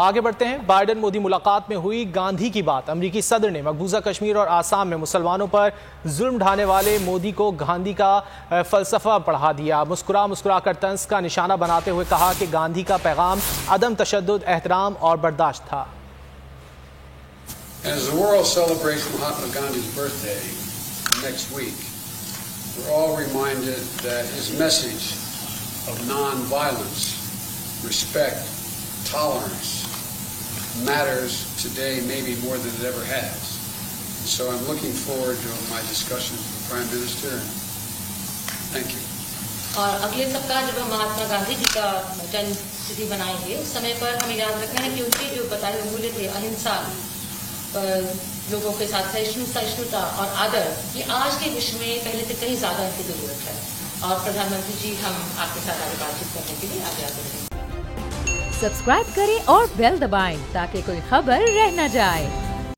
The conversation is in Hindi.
आगे बढ़ते हैं। बाइडेन मोदी मुलाकात में हुई गांधी की बात। अमेरिकी सदर ने मकबूजा कश्मीर और आसाम में मुसलमानों पर जुल्म ढाने वाले मोदी को गांधी का फलसफा पढ़ा दिया। मुस्कुरा मुस्कुरा कर तंज का निशाना बनाते हुए कहा कि गांधी का पैगाम अदम तशद्दुद, एहतराम और बर्दाश्त था। As the world celebrates Mahatma Gandhi's birthday next week, we're all reminded that his message of non-violence, respect, tolerance matters today maybe more than it ever has. So I'm looking forward to my discussions with the Prime Minister. Thank you. और अगले सप्ताह जब हम महात्मा गांधी जी का जन्म तिथि बनाएंगे, उस समय पर हमें याद रखना है कि उनके जो बताए हुए मूल्य थे, अहिंसा, लोगों के साथ सहिष्णुता और आदर, ये आज के विश्व में पहले से कहीं ज्यादा इनकी जरूरत है। और प्रधानमंत्री जी, हम आपके साथ आगे बातचीत करने के लिए आगे आते हैं। सब्सक्राइब करें और बेल दबाएं ताकि कोई खबर रह न जाए।